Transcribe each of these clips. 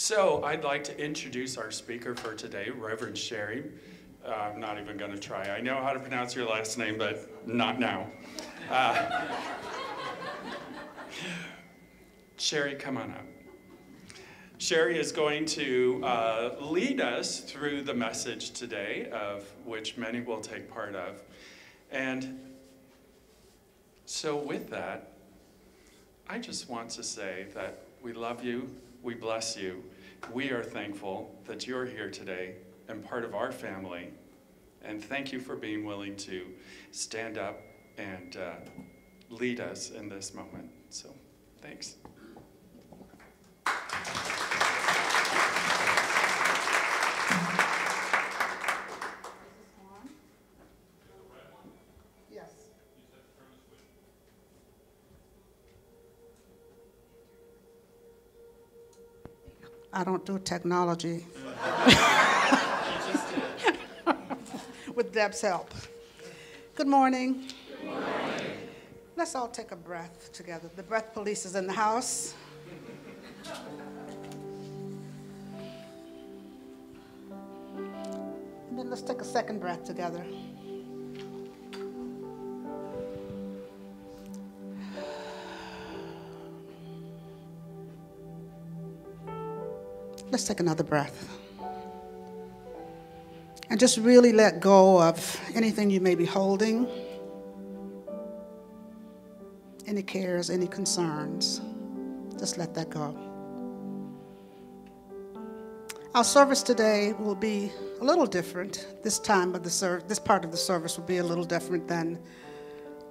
So I'd like to introduce our speaker for today, Reverend Sherry. I'm not even going to try. I know how to pronounce your last name, but not now. Sherry, come on up. Sherry is going to lead us through the message today, of which many will take part of. And so with that, I just want to say that we love you, we bless you. We are thankful that you're here today and part of our family. And thank you for being willing to stand up and lead us in this moment. So, thanks. I don't do technology. With Deb's help. Good morning. Good morning. Let's all take a breath together. The breath police is in the house. And then let's take a second breath together. Let's take another breath. And just really let go of anything you may be holding, any cares, any concerns. Just let that go. Our service today will be a little different. This part of the service will be a little different than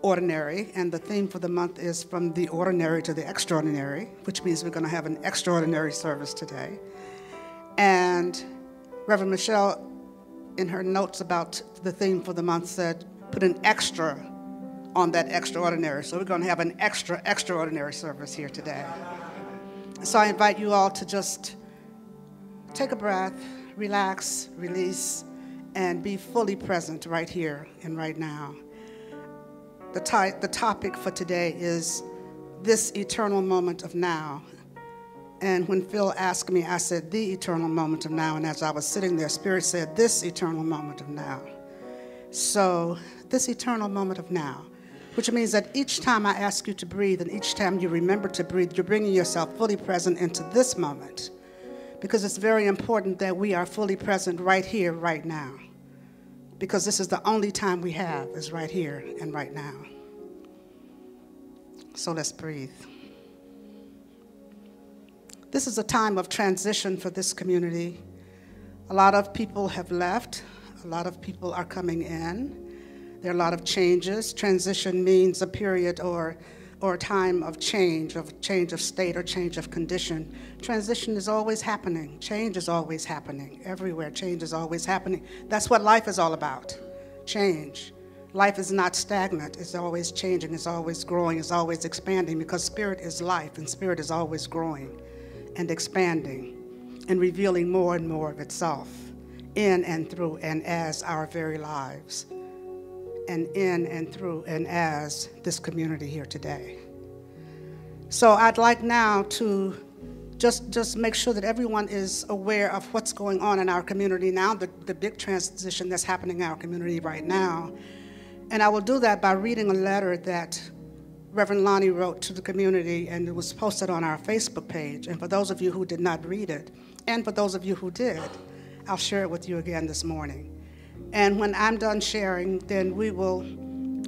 ordinary, and the theme for the month is from the ordinary to the extraordinary, which means we're going to have an extraordinary service today. And Reverend Michelle, in her notes about the theme for the month, said, put an extra on that extraordinary. So we're going to have an extraordinary service here today. So I invite you all to just take a breath, relax, release, and be fully present right here and right now. The topic for today is this eternal moment of now. And when Phil asked me, I said, the eternal moment of now. And as I was sitting there, Spirit said, this eternal moment of now. So this eternal moment of now, which means that each time I ask you to breathe and each time you remember to breathe, you're bringing yourself fully present into this moment. Because it's very important that we are fully present right here, right now. Because this is the only time we have is right here and right now. So let's breathe. This is a time of transition for this community. A lot of people have left. A lot of people are coming in. There are a lot of changes. Transition means a period or a time of change of state or change of condition. Transition is always happening. Change is always happening. Everywhere, change is always happening. That's what life is all about, change. Life is not stagnant. It's always changing. It's always growing. It's always expanding because spirit is life and spirit is always growing and expanding and revealing more and more of itself in and through and as our very lives and in and through and as this community here today. So I'd like now to just make sure that everyone is aware of what's going on in our community now, the big transition that's happening in our community right now. And I will do that by reading a letter that Reverend Lonnie wrote to the community, and it was posted on our Facebook page. And for those of you who did not read it, and for those of you who did, I'll share it with you again this morning. And when I'm done sharing, then we will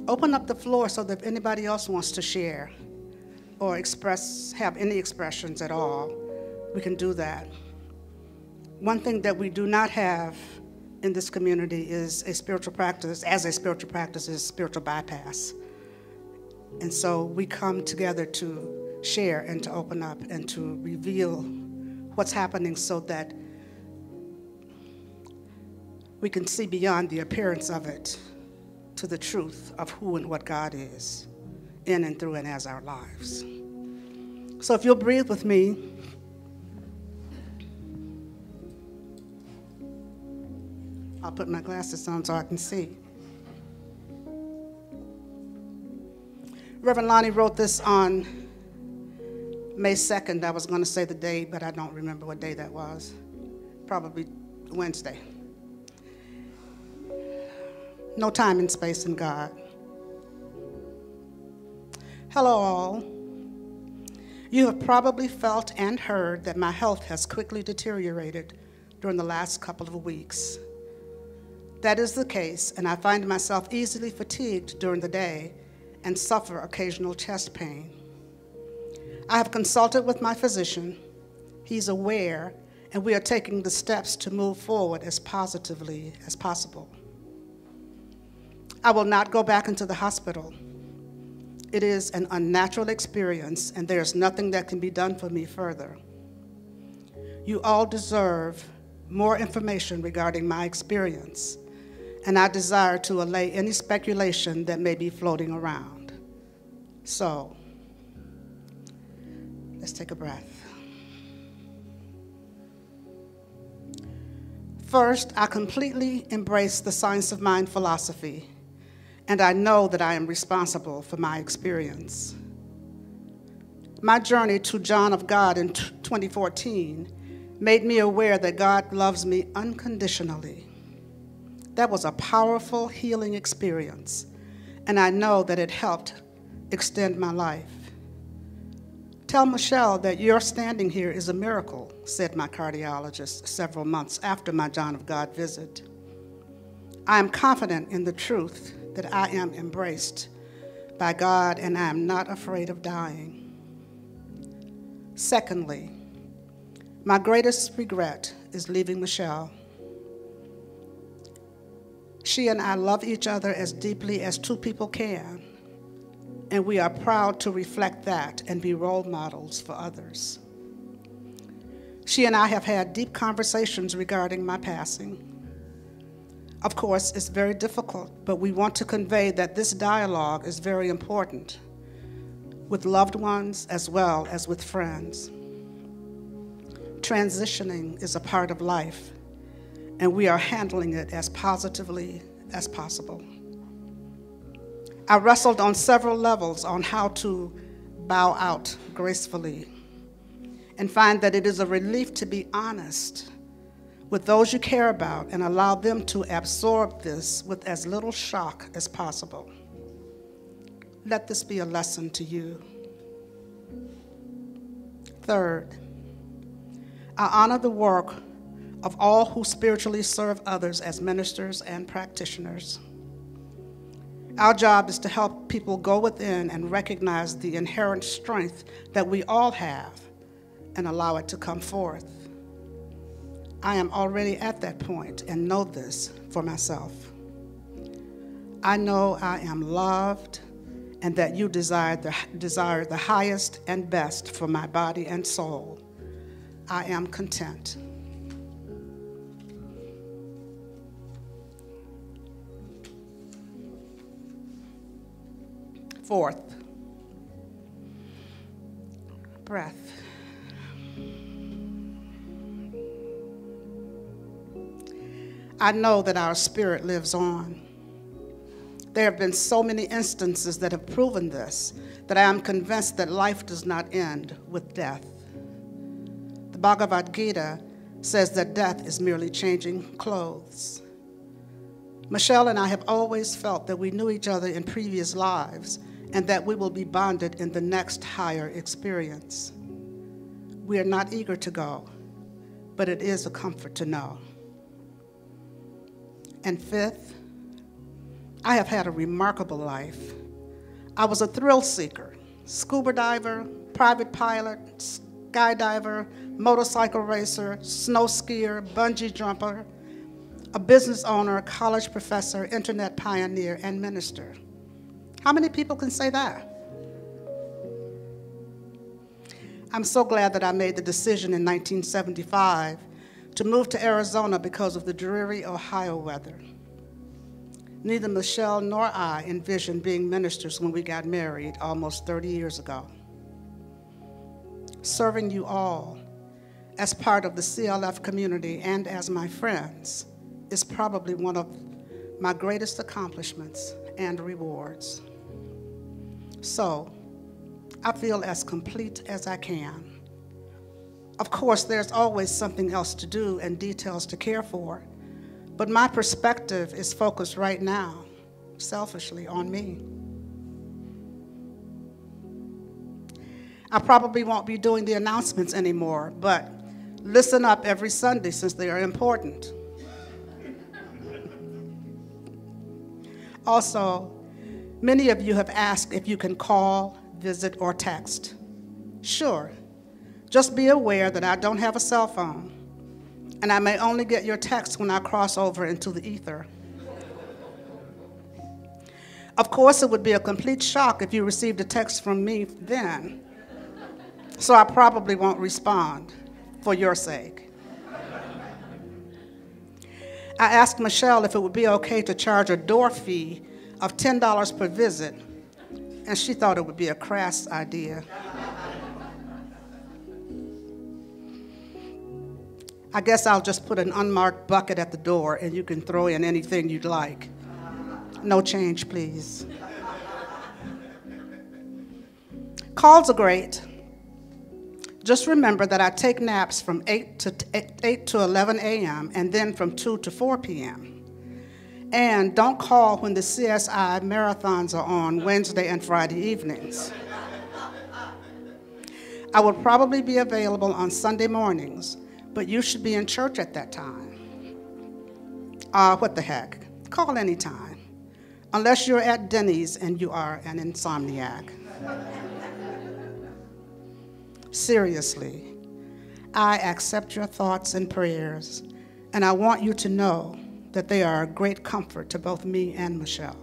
open up the floor so that if anybody else wants to share or have any expressions at all, we can do that. One thing that we do not have in this community is a spiritual practice, is spiritual bypass. And so we come together to share and to open up and to reveal what's happening so that we can see beyond the appearance of it to the truth of who and what God is in and through and as our lives. So if you'll breathe with me. I'll put my glasses on so I can see. Reverend Lonnie wrote this on May 2nd, I was going to say the day, but I don't remember what day that was. Probably Wednesday. No time and space in God. Hello, all. You have probably felt and heard that my health has quickly deteriorated during the last couple of weeks. That is the case, and I find myself easily fatigued during the day and suffer occasional chest pain. I have consulted with my physician. He's aware, and we are taking the steps to move forward as positively as possible. I will not go back into the hospital. It is an unnatural experience, and there's nothing that can be done for me further. You all deserve more information regarding my experience, and I desire to allay any speculation that may be floating around. So, let's take a breath. First, I completely embrace the science of mind philosophy, and I know that I am responsible for my experience. My journey to John of God in 2014 made me aware that God loves me unconditionally. That was a powerful healing experience, and I know that it helped extend my life. Tell Michelle that your standing here is a miracle, said my cardiologist several months after my John of God visit. I am confident in the truth that I am embraced by God, and I am not afraid of dying. Secondly, my greatest regret is leaving Michelle. She and I love each other as deeply as two people can, and we are proud to reflect that and be role models for others. She and I have had deep conversations regarding my passing. Of course, it's very difficult, but we want to convey that this dialogue is very important with loved ones as well as with friends. Transitioning is a part of life, and we are handling it as positively as possible. I wrestled on several levels on how to bow out gracefully and find that it is a relief to be honest with those you care about and allow them to absorb this with as little shock as possible. Let this be a lesson to you. Third, I honor the work of all who spiritually serve others as ministers and practitioners. Our job is to help people go within and recognize the inherent strength that we all have and allow it to come forth. I am already at that point and know this for myself. I know I am loved and that you desire the highest and best for my body and soul. I am content. Fourth, breath. I know that our spirit lives on. There have been so many instances that have proven this, that I am convinced that life does not end with death. The Bhagavad Gita says that death is merely changing clothes. Michelle and I have always felt that we knew each other in previous lives and that we will be bonded in the next higher experience. We are not eager to go, but it is a comfort to know. And fifth, I have had a remarkable life. I was a thrill seeker, scuba diver, private pilot, skydiver, motorcycle racer, snow skier, bungee jumper, a business owner, college professor, internet pioneer, and minister. How many people can say that? I'm so glad that I made the decision in 1975 to move to Arizona because of the dreary Ohio weather. Neither Michelle nor I envisioned being ministers when we got married almost 30 years ago. Serving you all as part of the CLF community and as my friends is probably one of my greatest accomplishments and rewards. So, I feel as complete as I can. Of course, there's always something else to do and details to care for, but my perspective is focused right now, selfishly, on me. I probably won't be doing the announcements anymore, but listen up every Sunday since they are important. Also, many of you have asked if you can call, visit, or text. Sure, just be aware that I don't have a cell phone, and I may only get your text when I cross over into the ether. Of course, it would be a complete shock if you received a text from me then, so I probably won't respond for your sake. I asked Michelle if it would be okay to charge a door fee of $10 per visit, and she thought it would be a crass idea. I guess I'll just put an unmarked bucket at the door and you can throw in anything you'd like. No change, please. Calls are great. Just remember that I take naps from 8 to 11 a.m. and then from 2 to 4 p.m. And don't call when the CSI marathons are on Wednesday and Friday evenings. I will probably be available on Sunday mornings, but you should be in church at that time. What the heck? Call anytime, unless you're at Denny's and you are an insomniac. Seriously, I accept your thoughts and prayers, and I want you to know that they are a great comfort to both me and Michelle.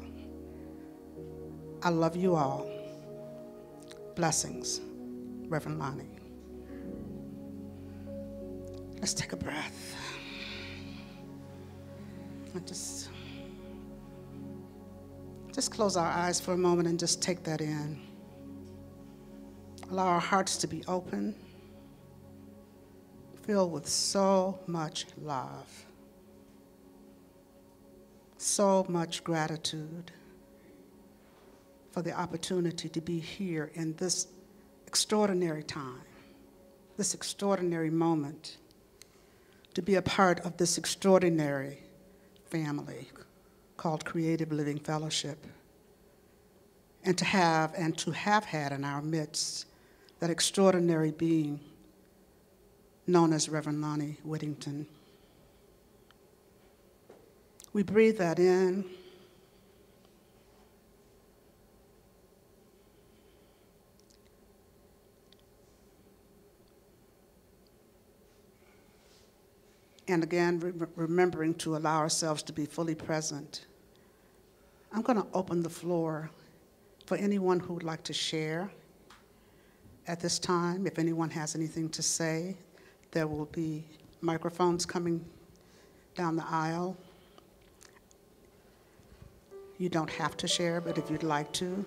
I love you all. Blessings, Reverend Lonnie. Let's take a breath. Just close our eyes for a moment and just take that in. Allow our hearts to be open, filled with so much love, so much gratitude for the opportunity to be here in this extraordinary time, this extraordinary moment, to be a part of this extraordinary family called Creative Living Fellowship, and to have had in our midst that extraordinary being known as Reverend Lonnie Whittington. We breathe that in. And again, remembering to allow ourselves to be fully present. I'm going to open the floor for anyone who would like to share at this time. If anyone has anything to say, there will be microphones coming down the aisle. You don't have to share, but if you'd like to.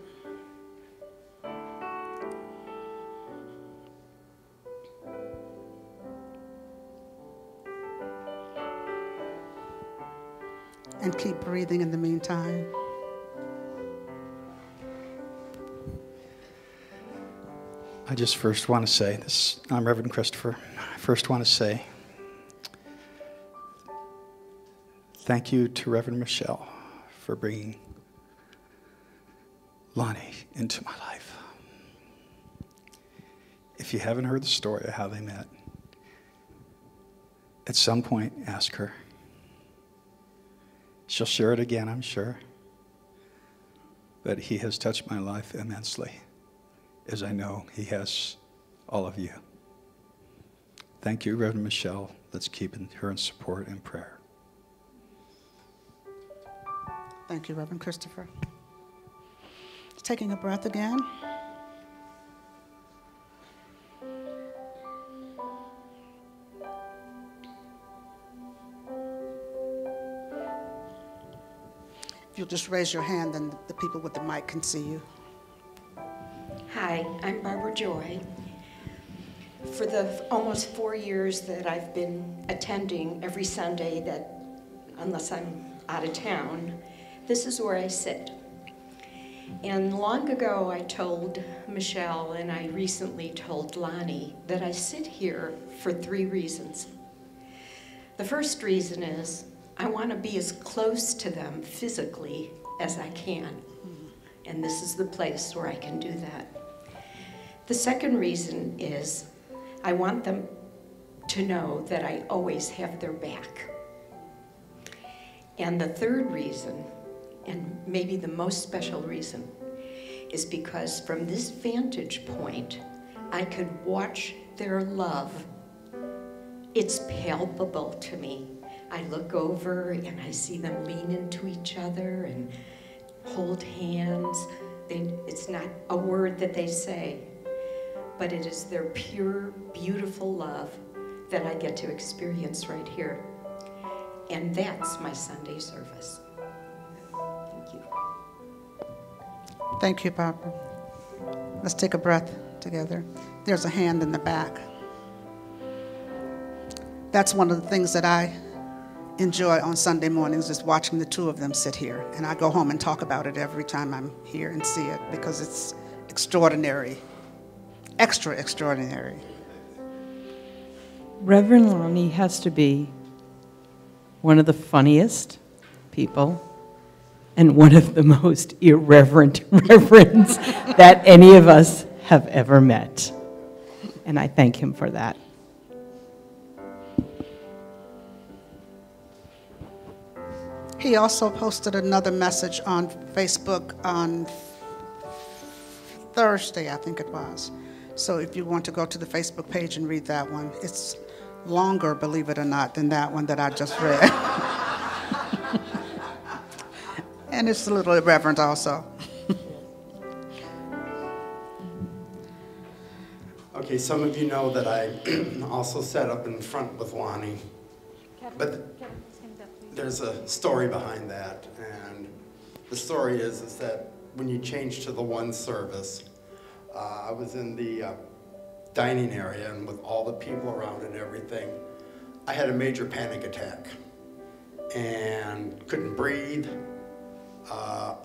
And keep breathing in the meantime. I just first want to say this. I'm Reverend Christopher. I first want to say thank you to Reverend Michelle for bringing Lonnie into my life. If you haven't heard the story of how they met, at some point ask her. She'll share it again, I'm sure. But he has touched my life immensely, as I know he has all of you. Thank you, Reverend Michelle. Let's keep her in support and prayer. Thank you, Reverend Christopher. Taking a breath again. If you'll just raise your hand, then the people with the mic can see you. Hi, I'm Barbara Joy. For the almost 4 years that I've been attending every Sunday, that unless I'm out of town, this is where I sit. And long ago I told Michelle, and I recently told Lonnie, that I sit here for 3 reasons. The first reason is I want to be as close to them physically as I can. And this is the place where I can do that. The second reason is I want them to know that I always have their back. And the third reason, and maybe the most special reason, is because from this vantage point, I could watch their love. It's palpable to me. I look over and I see them lean into each other and hold hands. It's not a word that they say, but it is their pure, beautiful love that I get to experience right here. And that's my Sunday service. Thank you. Thank you, Barbara. Let's take a breath together. There's a hand in the back. That's one of the things that I enjoy on Sunday mornings, is watching the two of them sit here. And I go home and talk about it every time I'm here and see it, because it's extraordinary, extra extraordinary. Reverend Lonnie has to be one of the funniest people and one of the most irreverent reverends that any of us have ever met. And I thank him for that. He also posted another message on Facebook on Thursday, I think it was. So if you want to go to the Facebook page and read that one, it's longer, believe it or not, than that one that I just read. And it's a little irreverent also. Okay, some of you know that I also sat up in front with Lonnie, but there's a story behind that, and the story is that when you change to the one service, I was in the dining area, and with all the people around and everything, I had a major panic attack and couldn't breathe,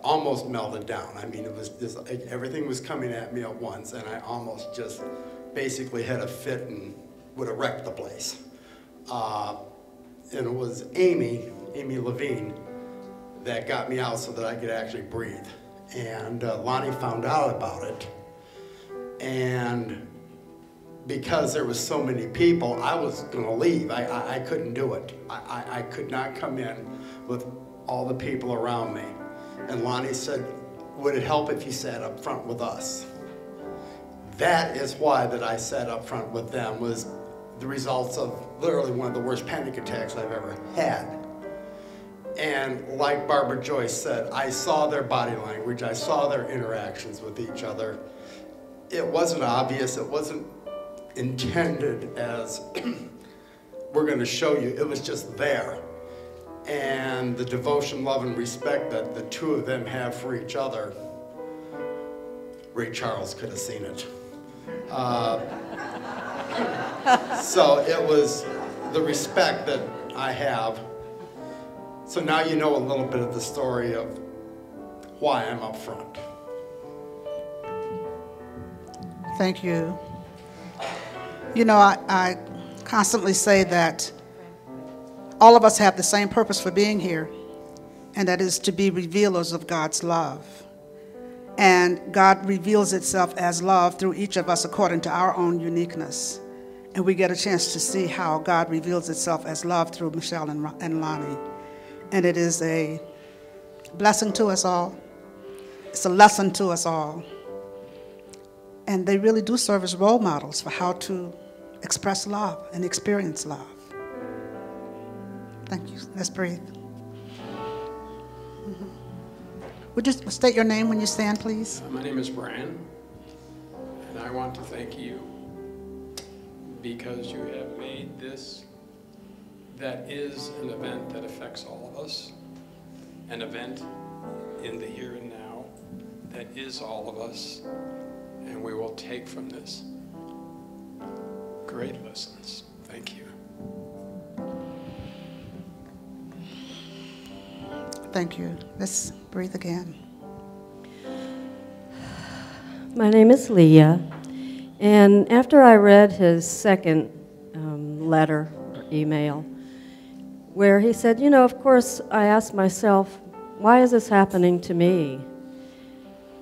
almost melted down. I mean, it was just like everything was coming at me at once, and I almost just basically had a fit and would have wrecked the place. And it was Amy Levine, that got me out so that I could actually breathe. And Lonnie found out about it, and because there was so many people, I was gonna leave. I couldn't do it. I could not come in with all the people around me. And Lonnie said, would it help if you sat up front with us? That is why that I sat up front with them, was the results of literally one of the worst panic attacks I've ever had. And like Barbara Joyce said, I saw their body language, I saw their interactions with each other. It wasn't obvious, it wasn't intended as we're going to show you, it was just there. And the devotion, love, and respect that the two of them have for each other, Ray Charles could have seen it. So it was the respect that I have. So now you know a little bit of the story of why I'm up front. Thank you. You know, I constantly say that all of us have the same purpose for being here, and that is to be revealers of God's love. And God reveals itself as love through each of us according to our own uniqueness. And we get a chance to see how God reveals itself as love through Michelle and Lonnie. And it is a blessing to us all. It's a lesson to us all. And they really do serve as role models for how to express love and experience love. Thank you. Let's breathe. Mm-hmm. Would you state your name when you stand, please? My name is Brian, and I want to thank you because you have made this, that is an event that affects all of us, an event in the here and now that is all of us, and we will take from this great lessons. Thank you. Thank you. Let's breathe again. My name is Leah, and after I read his second letter or email, where he said, you know, of course, I asked myself, why is this happening to me?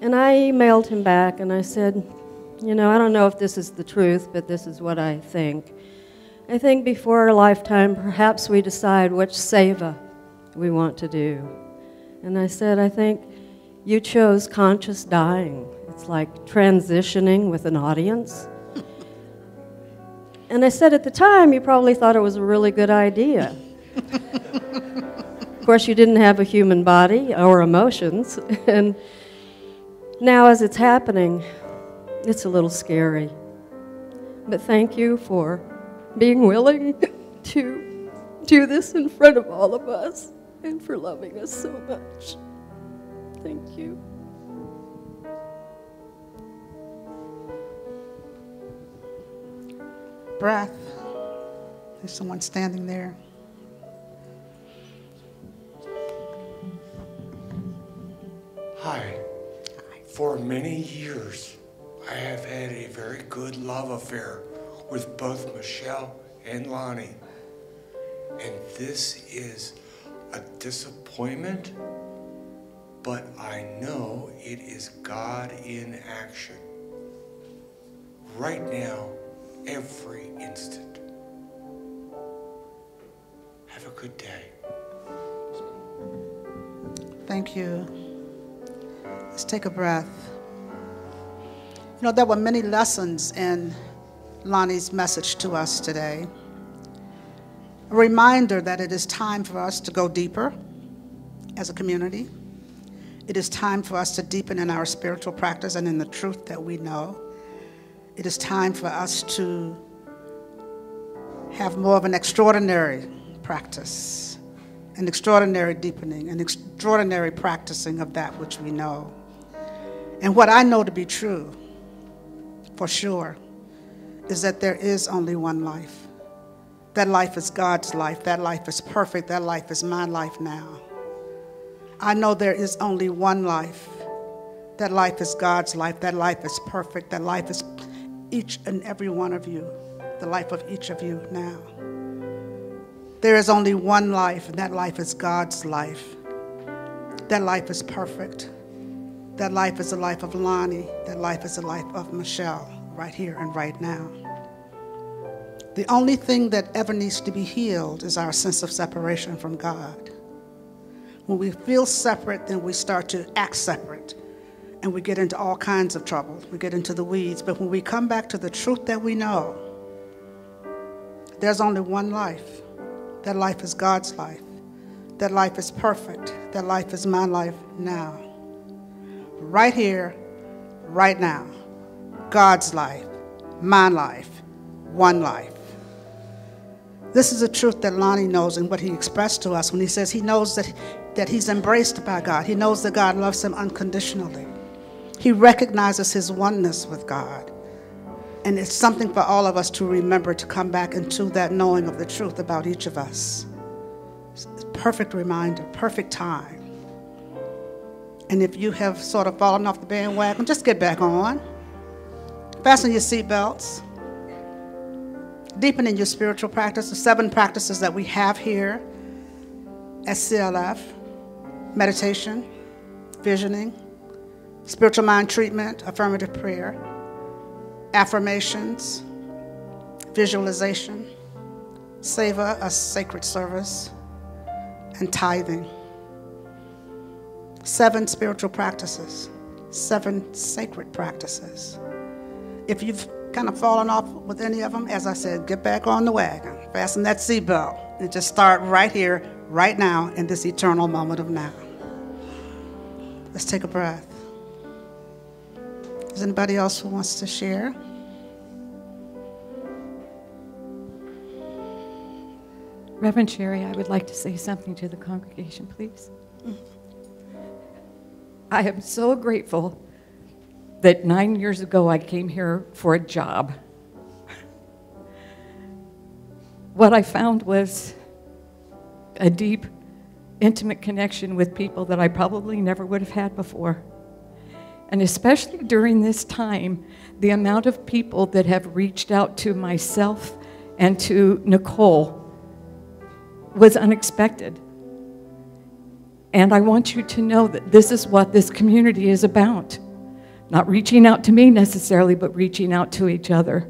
And I emailed him back and I said, you know, I don't know if this is the truth, but this is what I think. I think before our lifetime, perhaps we decide which seva we want to do. And I said, I think you chose conscious dying. It's like transitioning with an audience. And I said, at the time, you probably thought it was a really good idea. Of course, you didn't have a human body or emotions. And now as it's happening, it's a little scary. But thank you for being willing to do this in front of all of us and for loving us so much. Thank you. Breath. There's someone standing there. Hi. For many years, I have had a very good love affair with both Michelle and Lonnie. And this is a disappointment, but I know it is God in action. Right now, every instant. Have a good day. Thank you. Let's take a breath. You know, there were many lessons in Lonnie's message to us today. A reminder that it is time for us to go deeper as a community. It is time for us to deepen in our spiritual practice and in the truth that we know. It is time for us to have more of an extraordinary practice, an extraordinary deepening, an extraordinary practicing of that which we know. And what I know to be true, for sure, is that there is only one life. That life is God's life. That life is perfect. That life is my life now. I know there is only one life. That life is God's life. That life is perfect. That life is each and every one of you, the life of each of you now. There is only one life, and that life is God's life. That life is perfect. That life is the life of Lonnie. That life is the life of Michelle, right here and right now. The only thing that ever needs to be healed is our sense of separation from God. When we feel separate, then we start to act separate, and we get into all kinds of trouble. We get into the weeds. But when we come back to the truth that we know, there's only one life. That life is God's life. That life is perfect. That life is my life now. Right here, right now. God's life, my life, one life. This is a truth that Lonnie knows and what he expressed to us when he says he knows that he's embraced by God. He knows that God loves him unconditionally. He recognizes his oneness with God. And it's something for all of us to remember, to come back into that knowing of the truth about each of us. It's a perfect reminder, perfect time. And if you have sort of fallen off the bandwagon, just get back on. Fasten your seatbelts. Deepen in your spiritual practice, the 7 practices that we have here at CLF. Meditation, visioning, spiritual mind treatment, affirmative prayer, affirmations, visualization, seva, a sacred service, and tithing. 7 spiritual practices, 7 sacred practices. If you've kind of fallen off with any of them, as I said, get back on the wagon, fasten that seatbelt, and just start right here, right now, in this eternal moment of now. Let's take a breath. Is anybody else who wants to share? Reverend Sherry, I would like to say something to the congregation, please. I am so grateful that 9 years ago I came here for a job. What I found was a deep, intimate connection with people that I probably never would have had before. And especially during this time, the amount of people that have reached out to myself and to Nicole was unexpected. And I want you to know that this is what this community is about. Not reaching out to me necessarily, but reaching out to each other.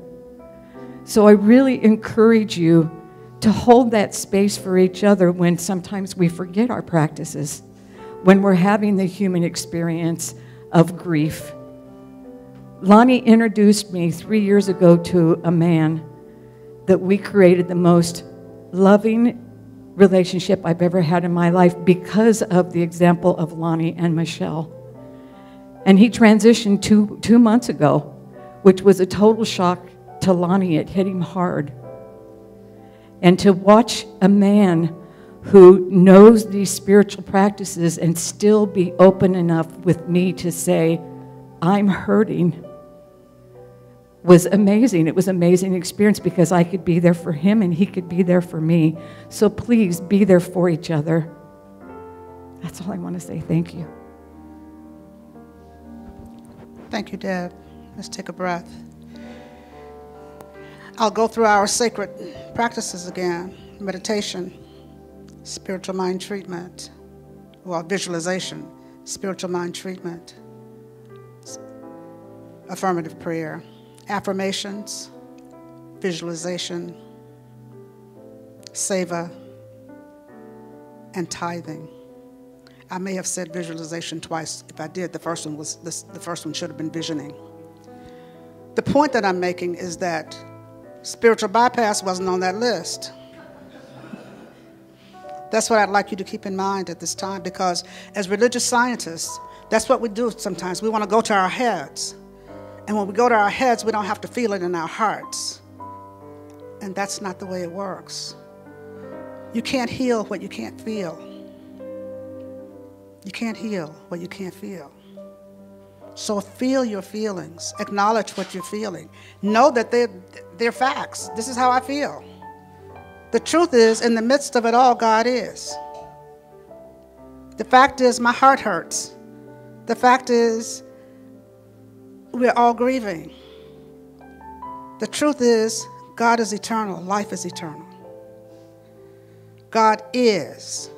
So I really encourage you to hold that space for each other when sometimes we forget our practices, when we're having the human experience of grief. Lonnie introduced me 3 years ago to a man that we created the most loving relationship I've ever had in my life because of the example of Lonnie and Michelle. And he transitioned two months ago, which was a total shock to Lonnie. It hit him hard. And to watch a man who knows these spiritual practices and still be open enough with me to say, I'm hurting, was amazing. It was an amazing experience because I could be there for him and he could be there for me. So please be there for each other. That's all I want to say. Thank you. Thank you, Deb. Let's take a breath. I'll go through our sacred practices again. Meditation, spiritual mind treatment, well, visualization, spiritual mind treatment, affirmative prayer, affirmations, visualization, seva, and tithing. I may have said visualization twice. If I did, the first one should have been visioning. The point that I'm making is that spiritual bypass wasn't on that list. That's what I'd like you to keep in mind at this time, because as religious scientists, that's what we do sometimes. We want to go to our heads. And when we go to our heads, we don't have to feel it in our hearts. And that's not the way it works. You can't heal what you can't feel. You can't heal what you can't feel. So feel your feelings. Acknowledge what you're feeling. Know that they're facts. This is how I feel. The truth is, in the midst of it all, God is. The fact is, my heart hurts. The fact is, we're all grieving. The truth is, God is eternal. Life is eternal. God is.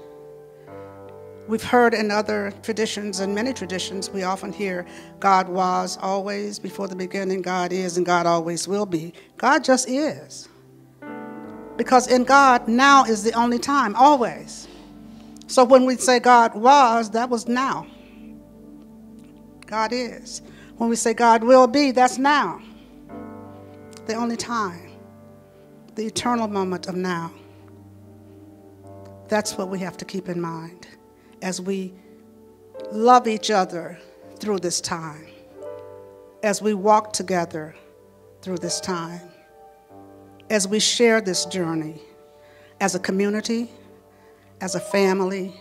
We've heard in other traditions, and many traditions, we often hear God was always, before the beginning, God is, and God always will be. God just is. Because in God, now is the only time, always. So when we say God was, that was now. God is. When we say God will be, that's now. The only time. The eternal moment of now. That's what we have to keep in mind as we love each other through this time, as we walk together through this time, as we share this journey as a community, as a family,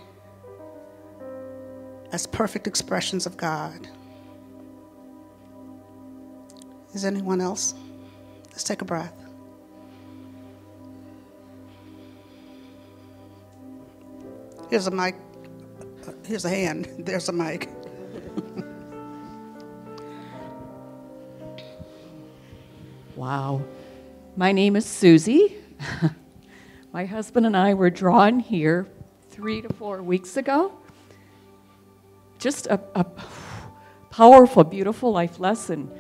as perfect expressions of God. Is anyone else? Let's take a breath. Here's a mic. Here's a hand. There's a mic. Wow. My name is Susie. My husband and I were drawn here 3 to 4 weeks ago. Just a powerful, beautiful life lesson.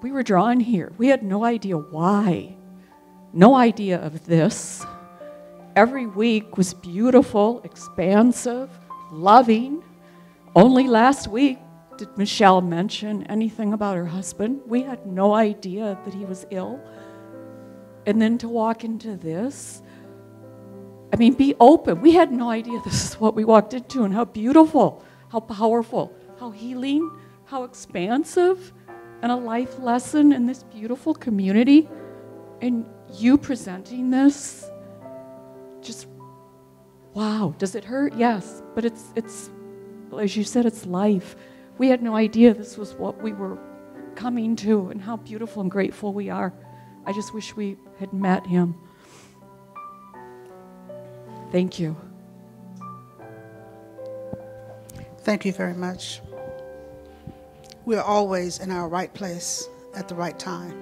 We were drawn here. We had no idea why. No idea of this. Every week was beautiful, expansive, loving. Only last week did Michelle mention anything about her husband. We had no idea that he was ill. And then to walk into this, I mean, be open. We had no idea this is what we walked into, and how beautiful, how powerful, how healing, how expansive, and a life lesson in this beautiful community. And you presenting this, just, wow. Does it hurt? Yes, but it's as you said, it's life. We had no idea this was what we were coming to, and how beautiful and grateful we are. I just wish we had met him. Thank you. Thank you very much. we're always in our right place at the right time.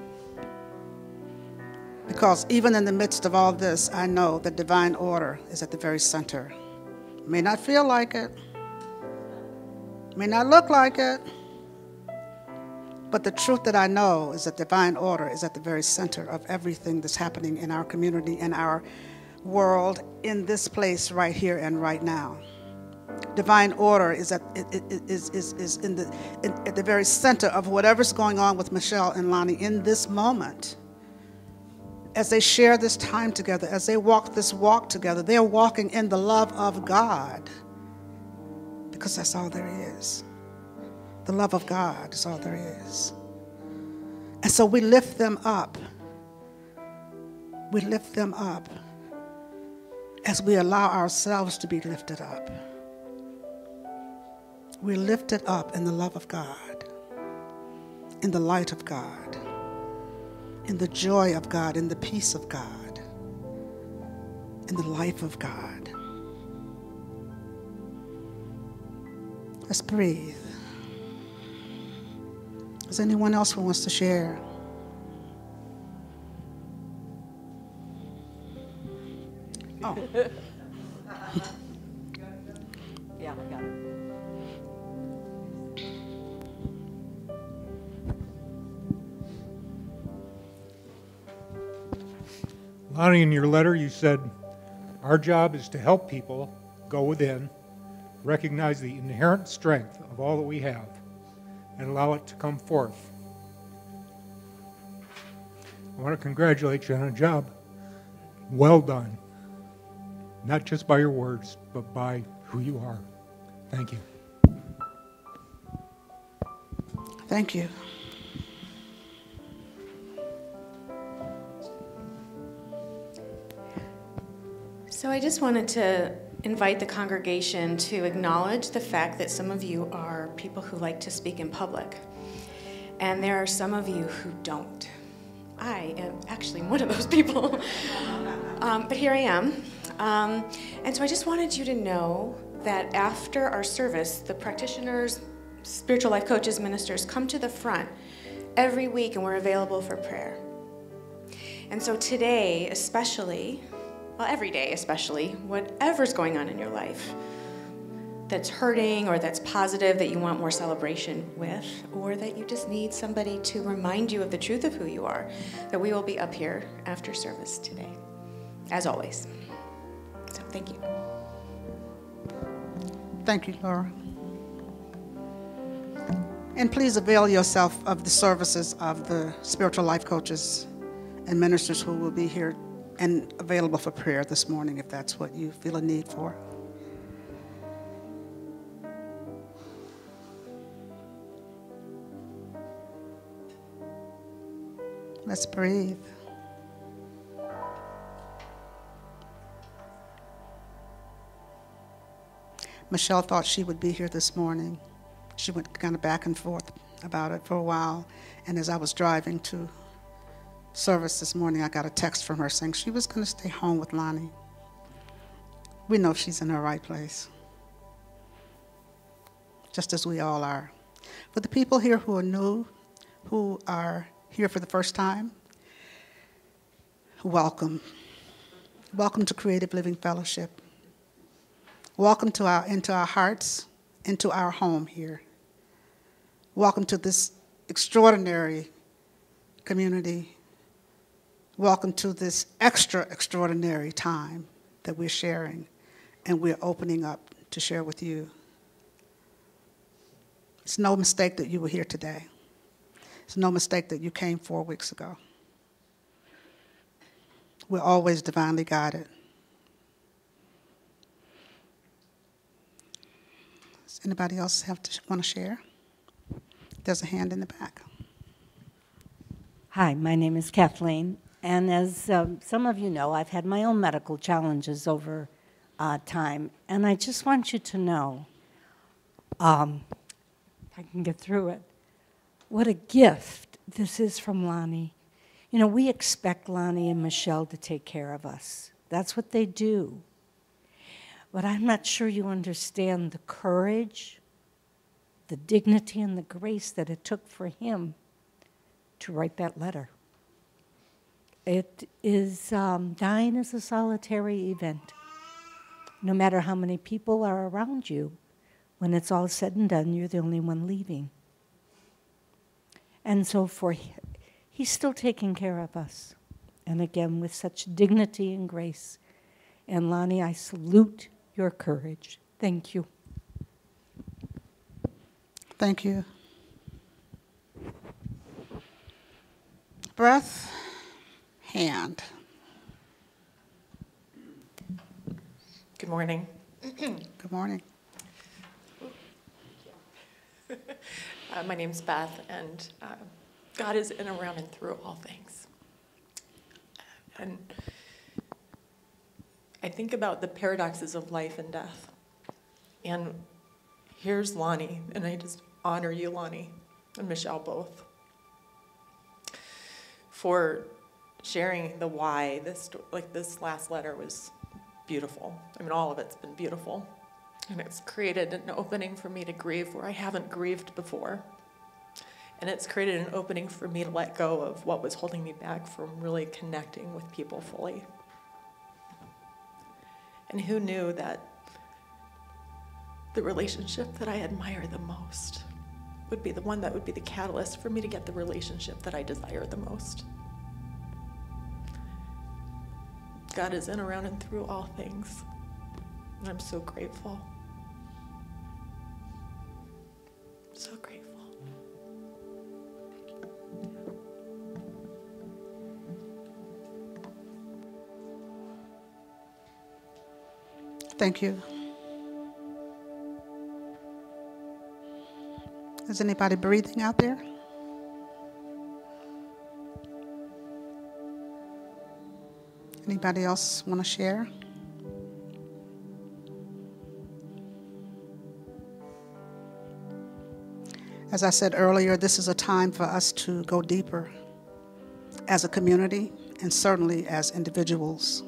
Because even in the midst of all this, I know that divine order is at the very center. May not feel like it, may not look like it, but the truth that I know is that divine order is at the very center of everything that's happening in our community, in our world, in this place right here and right now. Divine order is at the very center of whatever's going on with Michelle and Lonnie in this moment. As they share this time together, as they walk this walk together, they're walking in the love of God, because that's all there is. The love of God is all there is. And so we lift them up. We lift them up as we allow ourselves to be lifted up. We're lifted up in the love of God, in the light of God, in the joy of God, in the peace of God, in the life of God. Let's breathe. Is there anyone else who wants to share? Oh. Yeah, I got it. Lonnie, in your letter you said, our job is to help people go within, recognize the inherent strength of all that we have, and allow it to come forth. I want to congratulate you on a job well done, not just by your words, but by who you are. Thank you. Thank you. So I just wanted to invite the congregation to acknowledge the fact that some of you are people who like to speak in public, and there are some of you who don't. I am actually one of those people, but here I am. And so I just wanted you to know that after our service, the practitioners, spiritual life coaches, ministers come to the front every week, and we're available for prayer. And so today, especially, well, every day especially, whatever's going on in your life that's hurting or that's positive that you want more celebration with, or that you just need somebody to remind you of the truth of who you are, that we will be up here after service today, as always. So thank you. Thank you, Laura. And please avail yourself of the services of the spiritual life coaches and ministers who will be here and available for prayer this morning if that's what you feel a need for. Let's breathe. Michelle thought she would be here this morning. She went kind of back and forth about it for a while, and as I was driving to service this morning, I got a text from her saying she was going to stay home with Lonnie. We know she's in her right place, just as we all are. For the people here who are new, who are here for the first time, welcome. Welcome to Creative Living Fellowship. Welcome to into our hearts, into our home here. Welcome to this extraordinary community. Welcome to this extraordinary time that we're sharing and we're opening up to share with you. It's no mistake that you were here today. It's no mistake that you came 4 weeks ago. We're always divinely guided. Does anybody else want to share? There's a hand in the back. Hi, my name is Kathleen. And as some of you know, I've had my own medical challenges over time. And I just want you to know, if I can get through it, what a gift this is from Lonnie. You know, we expect Lonnie and Michelle to take care of us. That's what they do. But I'm not sure you understand the courage the dignity and the grace that it took for him to write that letter. It is, dying is a solitary event. No matter how many people are around you, when it's all said and done, you're the only one leaving. And so he's still taking care of us. And again, with such dignity and grace. And Lonnie, I salute your courage. Thank you. Thank you. Breath, hand. Good morning. Good morning. My name's Beth, and God is in, around, and through all things. And I think about the paradoxes of life and death. And here's Lonnie, and I just honor you, Lonnie, and Michelle both, for sharing the why. This last letter was beautiful. I mean, all of it's been beautiful. And it's created an opening for me to grieve where I haven't grieved before. And it's created an opening for me to let go of what was holding me back from really connecting with people fully. And who knew that the relationship that I admire the most would be the one that would be the catalyst for me to get the relationship that I desire the most. God is in, around, and through all things. And I'm so grateful. So grateful. Thank you. Is anybody breathing out there? Anybody else want to share? As I said earlier, this is a time for us to go deeper as a community and certainly as individuals.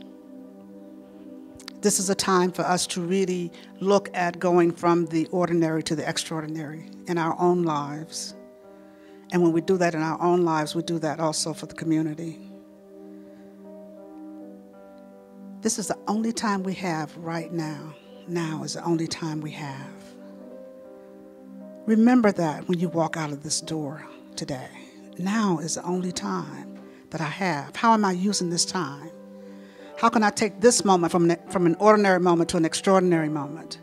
This is a time for us to really look at going from the ordinary to the extraordinary in our own lives. And when we do that in our own lives, we do that also for the community. This is the only time we have right now. Now is the only time we have. Remember that when you walk out of this door today. Now is the only time that I have. How am I using this time? How can I take this moment from an ordinary moment to an extraordinary moment?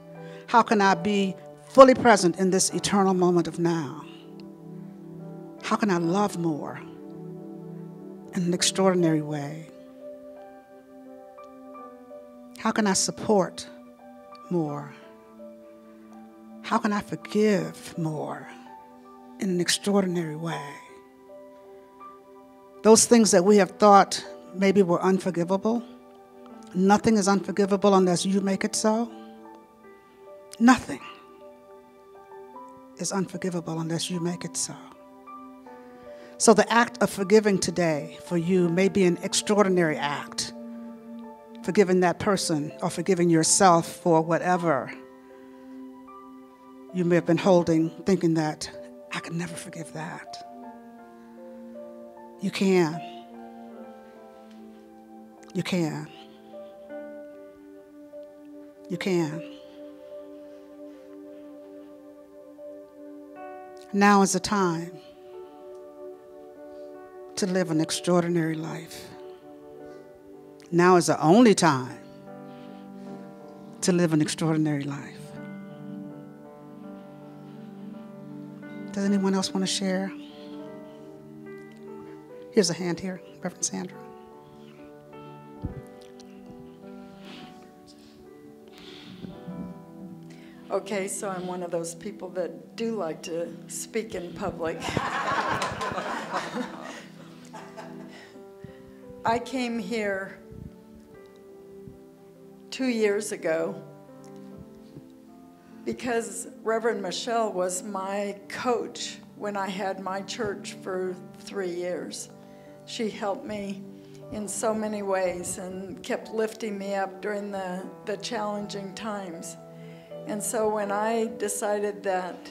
How can I be fully present in this eternal moment of now? How can I love more in an extraordinary way? How can I support more? How can I forgive more in an extraordinary way? Those things that we have thought maybe were unforgivable, nothing is unforgivable unless you make it so. Nothing is unforgivable unless you make it so. So the act of forgiving today for you may be an extraordinary act. Forgiving that person or forgiving yourself for whatever you may have been holding, thinking that I could never forgive that. You can. You can. You can. Now is the time to live an extraordinary life. Now is the only time to live an extraordinary life. Does anyone else want to share? Here's a hand here, Reverend Sandra. Okay, so I'm one of those people that do like to speak in public. I came here 2 years ago because Reverend Michelle was my coach when I had my church for 3 years. She helped me in so many ways and kept lifting me up during the challenging times. And so when I decided that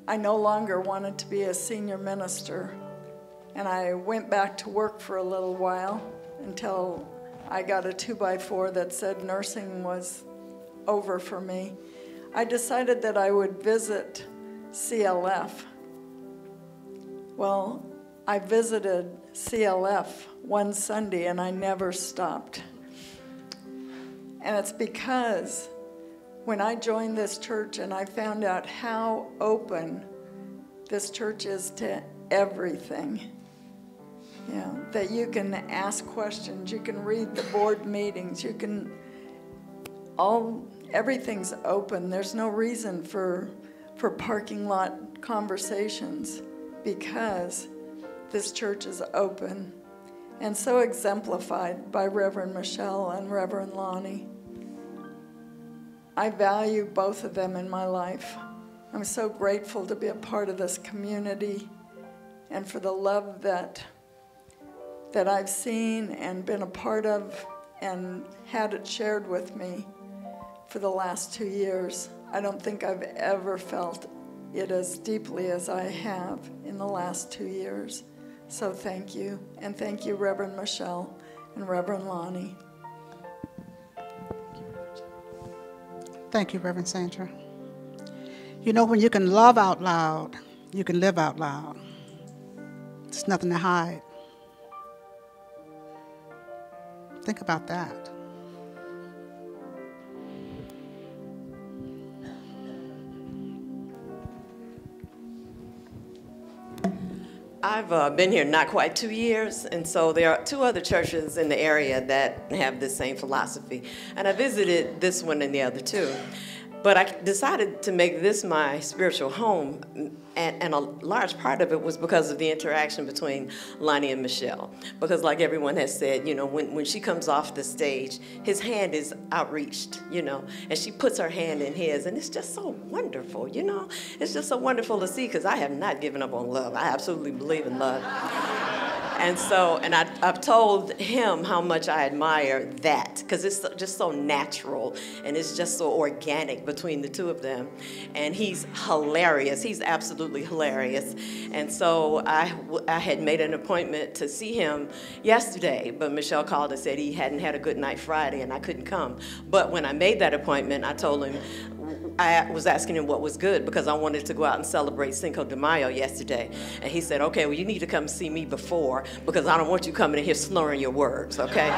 I no longer wanted to be a senior minister. And I went back to work for a little while until I got a 2x4 that said nursing was over for me. I decided that I would visit CLF. Well, I visited CLF one Sunday and I never stopped. And it's because when I joined this church and I found out how open this church is to everything, yeah, that you can ask questions, you can read the board meetings, you can, everything's open. There's no reason for parking lot conversations because this church is open and so exemplified by Reverend Michelle and Reverend Lonnie. I value both of them in my life. I'm so grateful to be a part of this community and for the love that I've seen and been a part of and had it shared with me for the last 2 years. I don't think I've ever felt it as deeply as I have in the last 2 years. So thank you, and thank you, Reverend Michelle and Reverend Lonnie. Thank you, Reverend Sandra. You know, when you can love out loud, you can live out loud. There's nothing to hide. Think about that. I've been here not quite 2 years, and so there are 2 other churches in the area that have this same philosophy. And I visited this one and the other 2. But I decided to make this my spiritual home, and a large part of it was because of the interaction between Lonnie and Michelle. Because like everyone has said, you know, when she comes off the stage, his hand is outreached, you know, and she puts her hand in his, and it's just so wonderful, you know. It's just so wonderful to see, because I have not given up on love. I absolutely believe in love. And so, I've told him how much I admire that, because it's just so natural, and it's just so organic between the 2 of them. And he's hilarious. He's absolutely hilarious. And so I had made an appointment to see him yesterday, but Michelle called and said he hadn't had a good night Friday, and I couldn't come. But when I made that appointment, I told him, I was asking him what was good, because I wanted to go out and celebrate Cinco de Mayo yesterday. And he said, okay, well, you need to come see me before, because I don't want you coming in here slurring your words, okay?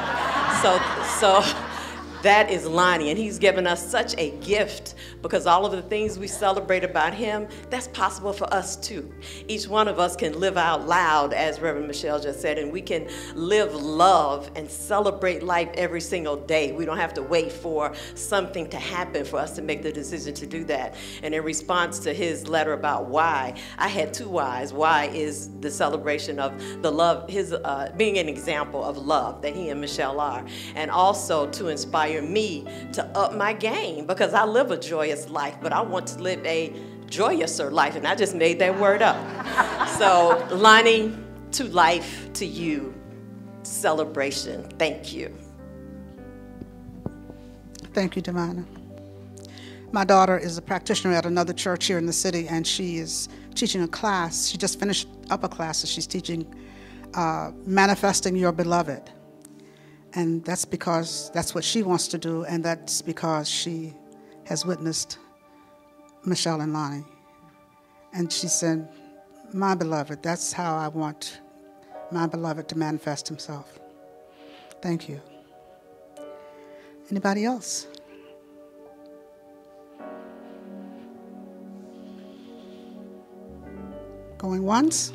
So that is Lonnie, and he's given us such a gift, because all of the things we celebrate about him, that's possible for us too. Each one of us can live out loud, as Reverend Michelle just said, and we can live love and celebrate life every single day. We don't have to wait for something to happen for us to make the decision to do that. And in response to his letter about why, I had 2 whys. Why is the celebration of the love, his being an example of love that he and Michelle are, and also to inspire me to up my game, because I live a joyous life, but I want to live a joyouser life, and I just made that word up. So Lonnie, to life, to you, celebration. Thank you. Thank you, Divina. My daughter is a practitioner at another church here in the city, and she is teaching a class. She just finished up a class, and she's teaching Manifesting Your Beloved. And that's because that's what she wants to do, and that's because she has witnessed Michelle and Lonnie. And she said, my beloved, that's how I want my beloved to manifest himself. Thank you. Anybody else? Going once?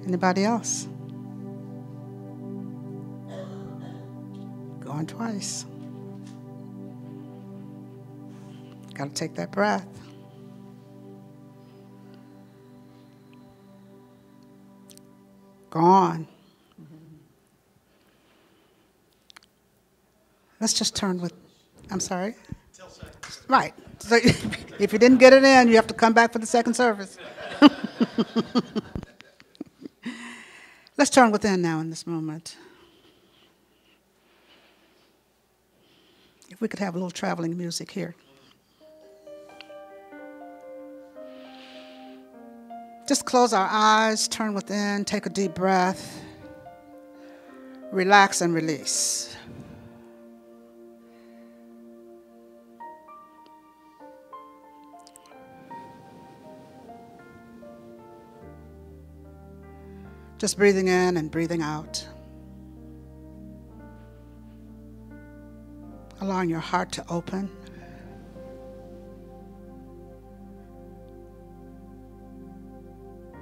Anybody else? Going twice. Got to take that breath. Gone. Let's just turn with, I'm sorry? Right. So if you didn't get it in, you have to come back for the second service. Let's turn within now in this moment. If we could have a little traveling music here. Just close our eyes, turn within, take a deep breath, relax and release. Just breathing in and breathing out. Allowing your heart to open.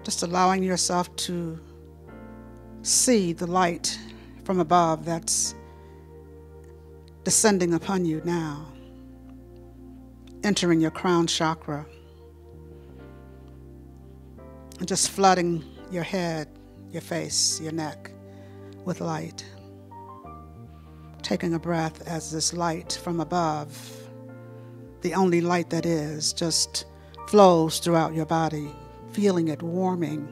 Just allowing yourself to see the light from above that's descending upon you now, entering your crown chakra, and just flooding your head, your face, your neck with light. Taking a breath as this light from above, the only light that is, just flows throughout your body, feeling it warming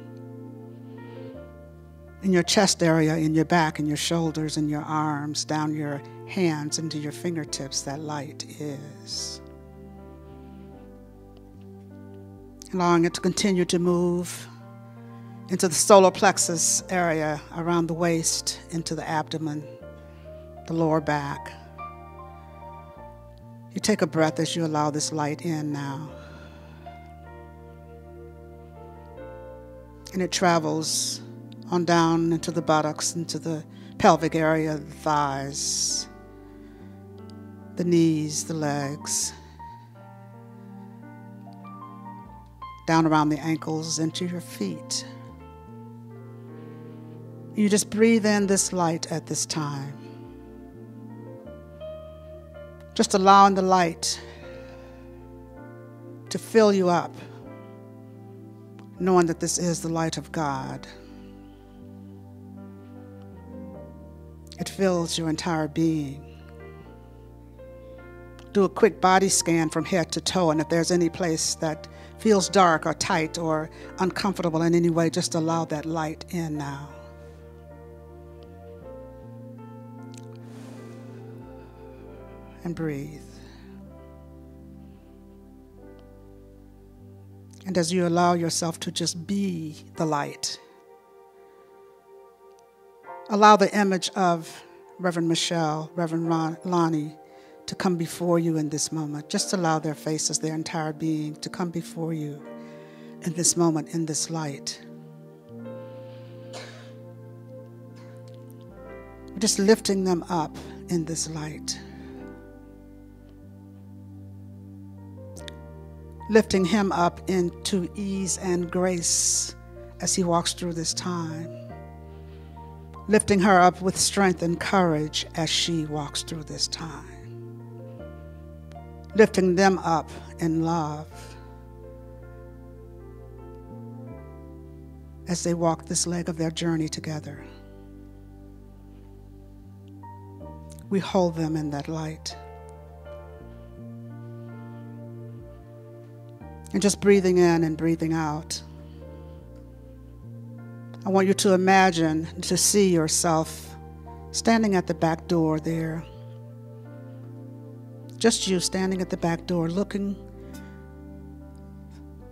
in your chest area, in your back, in your shoulders, in your arms, down your hands, into your fingertips. That light is. Allowing it to continue to move into the solar plexus area, around the waist, into the abdomen, the lower back. You take a breath as you allow this light in now. And it travels on down into the buttocks, into the pelvic area, the thighs, the knees, the legs, down around the ankles, into your feet. You just breathe in this light at this time. Just allowing the light to fill you up, knowing that this is the light of God. It fills your entire being. Do a quick body scan from head to toe, and if there's any place that feels dark or tight or uncomfortable in any way, just allow that light in now. And breathe. And as you allow yourself to just be the light, allow the image of Reverend Michelle, Reverend Lonnie to come before you in this moment. Just allow their faces, their entire being to come before you in this moment, in this light. Just lifting them up in this light. Lifting him up into ease and grace as he walks through this time. Lifting her up with strength and courage as she walks through this time. Lifting them up in love as they walk this leg of their journey together. We hold them in that light. And just breathing in and breathing out. I want you to imagine, to see yourself standing at the back door there. Just you standing at the back door, looking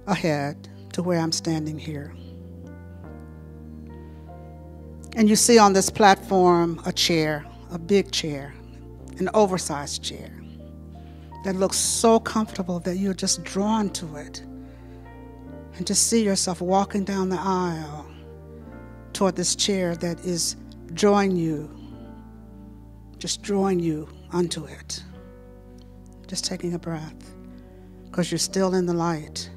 ahead to where I'm standing here. And you see on this platform a chair, a big chair, an oversized chair that looks so comfortable that you're just drawn to it. And just see yourself walking down the aisle toward this chair that is drawing you, just drawing you onto it. Just taking a breath, because you're still in the light.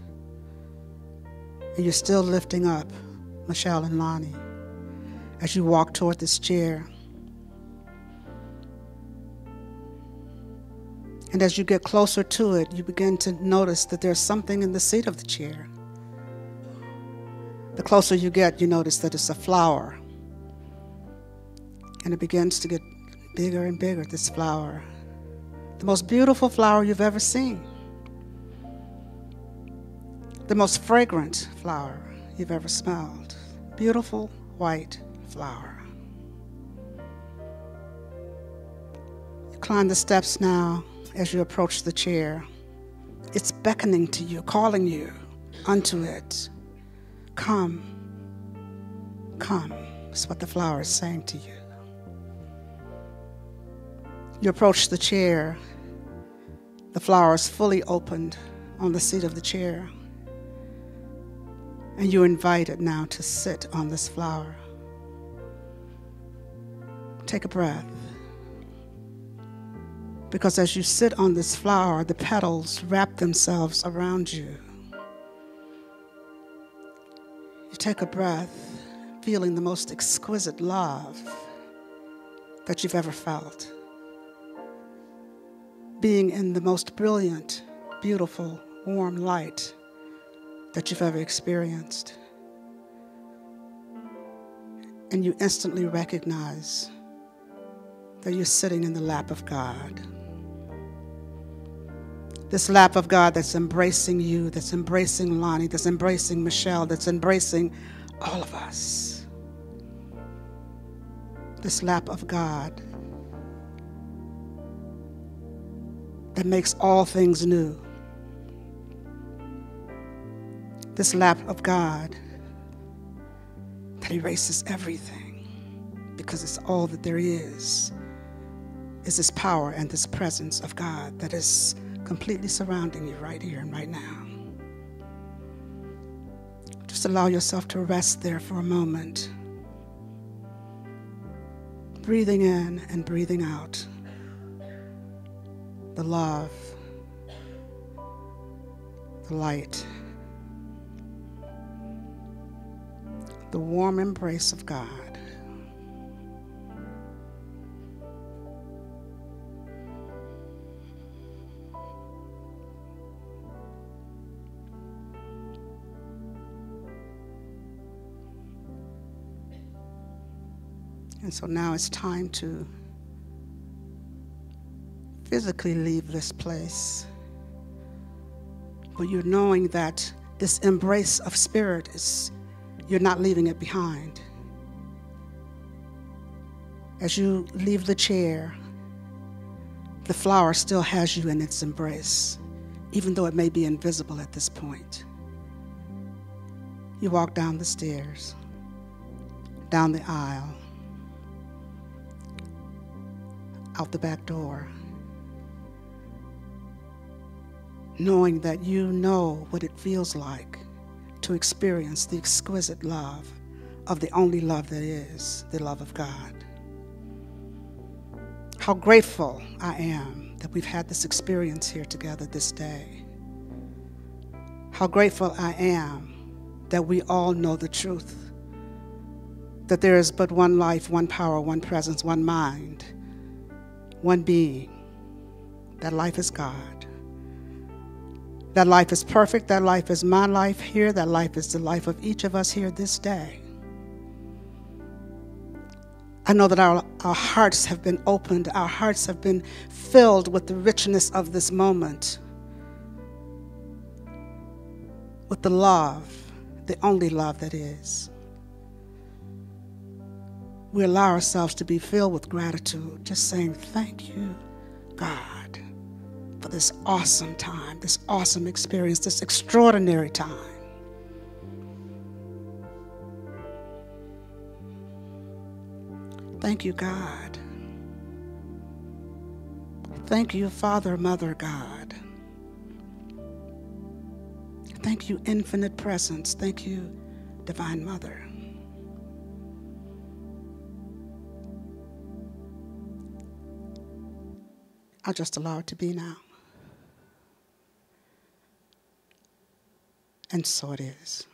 And you're still lifting up Michelle and Lonnie as you walk toward this chair. And as you get closer to it, you begin to notice that there's something in the seat of the chair. The closer you get, you notice that it's a flower. And it begins to get bigger and bigger, this flower. The most beautiful flower you've ever seen. The most fragrant flower you've ever smelled. Beautiful white flower. climb the steps now as you approach the chair. It's beckoning to you, calling you unto it. Come, come, is what the flower is saying to you. You approach the chair. The flower is fully opened on the seat of the chair. And you're invited now to sit on this flower. Take a breath. Because as you sit on this flower, the petals wrap themselves around you. You take a breath, feeling the most exquisite love that you've ever felt. Being in the most brilliant, beautiful, warm light that you've ever experienced. And you instantly recognize that you're sitting in the lap of God. This lap of God that's embracing you, that's embracing Lonnie, that's embracing Michelle, that's embracing all of us. This lap of God that makes all things new. This lap of God that erases everything, because it's all that there is this power and this presence of God that is completely surrounding you right here and right now. Just allow yourself to rest there for a moment. Breathing in and breathing out. The love, the light, the warm embrace of God. And so now it's time to physically leave this place. But you're knowing that this embrace of spirit is, you're not leaving it behind. As you leave the chair, the flower still has you in its embrace, even though it may be invisible at this point. You walk down the stairs, down the aisle, out the back door, knowing that you know what it feels like to experience the exquisite love of the only love that is, the love of God. How grateful I am that we've had this experience here together this day. How grateful I am that we all know the truth, that there is but one life, one power, one presence, one mind, one being. That life is God. That life is perfect. That life is my life here. That life is the life of each of us here this day. I know that our hearts have been opened. Our hearts have been filled with the richness of this moment, with the love, the only love that is. We allow ourselves to be filled with gratitude, just saying, thank you, God, for this awesome time, this awesome experience, this extraordinary time. Thank you, God. Thank you, Father, Mother, God. Thank you, Infinite Presence. Thank you, Divine Mother. I'll just allow it to be now. And so it is.